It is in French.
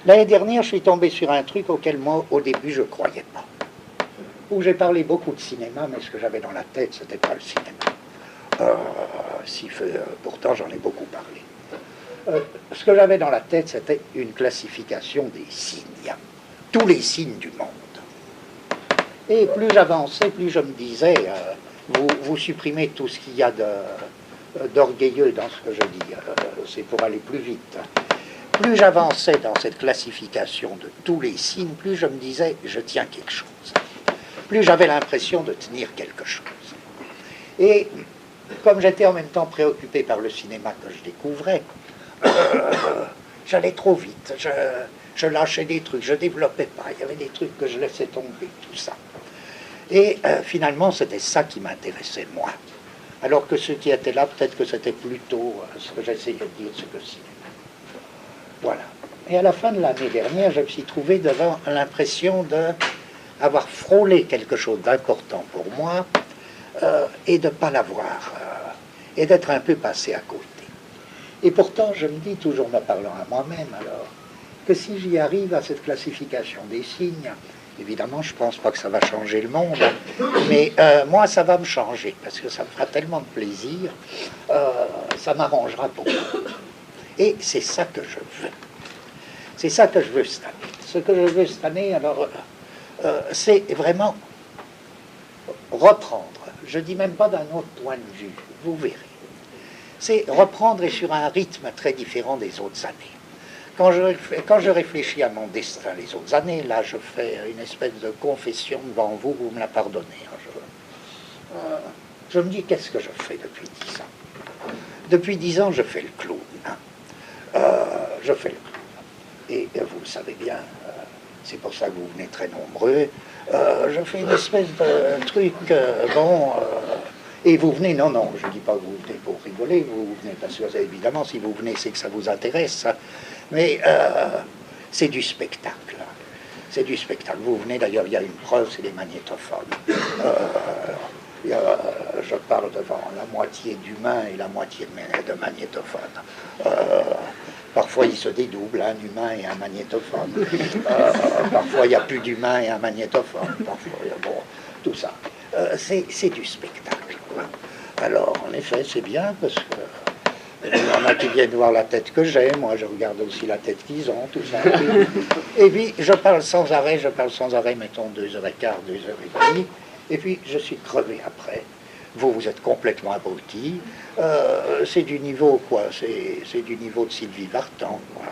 L'année dernière, je suis tombé sur un truc auquel moi, au début, je ne croyais pas. Où j'ai parlé beaucoup de cinéma, mais ce que j'avais dans la tête, ce n'était pas le cinéma. Pourtant, j'en ai beaucoup parlé. Ce que j'avais dans la tête, c'était une classification des signes. Tous les signes du monde. Et plus j'avançais, plus je me disais, vous supprimez tout ce qu'il y a d'orgueilleux dans ce que je dis. C'est pour aller plus vite. Plus j'avançais dans cette classification de tous les signes, plus je me disais, je tiens quelque chose. Plus j'avais l'impression de tenir quelque chose. Et comme j'étais en même temps préoccupé par le cinéma que je découvrais, j'allais trop vite, je lâchais des trucs, je développais pas, il y avait des trucs que je laissais tomber, tout ça. Et finalement, c'était ça qui m'intéressait, moi. Alors que ceux qui étaient là, peut-être que c'était plutôt ce que j'essayais de dire, c'est le cinéma. Voilà. Et à la fin de l'année dernière, je me suis trouvé devant l'impression d'avoir frôlé quelque chose d'important pour moi et de ne pas l'avoir, et d'être un peu passé à côté. Et pourtant, je me dis, toujours me parlant à moi-même, alors, que si j'y arrive à cette classification des signes, évidemment, je ne pense pas que ça va changer le monde, mais moi, ça va me changer, parce que ça me fera tellement de plaisir, ça m'arrangera beaucoup. Et c'est ça que je veux. C'est ça que je veux cette année. Ce que je veux cette année, alors, c'est vraiment reprendre. Je ne dis même pas d'un autre point de vue, vous verrez. C'est reprendre et sur un rythme très différent des autres années. Quand je réfléchis à mon destin les autres années, là je fais une espèce de confession devant vous, vous me la pardonnez. Je me dis, qu'est-ce que je fais depuis 10 ans? Depuis 10 ans, je fais le clown. Je fais le clown. Et vous le savez bien, c'est pour ça que vous venez très nombreux. Je fais une espèce de truc, et vous venez, non, je ne dis pas que vous venez pour rigoler, vous venez parce que, évidemment, si vous venez, c'est que ça vous intéresse, mais c'est du spectacle. C'est du spectacle. Vous venez, d'ailleurs, il y a une preuve, c'est les magnétophones. Je parle devant la moitié d'humains et la moitié de magnétophones. Parfois, ils se dédoublent, un humain et un magnétophone. Parfois, il n'y a plus d'humain et un magnétophone. Parfois, bon, tout ça. C'est du spectacle. Alors, en effet, c'est bien, parce que il y en a qui viennent voir la tête que j'ai, moi je regarde aussi la tête qu'ils ont, tout ça. Et puis, je parle sans arrêt, mettons 2h15, 2h30, et puis je suis crevé après. Vous êtes complètement abrutis. C'est du niveau, quoi, c'est du niveau de Sylvie Vartan, quoi.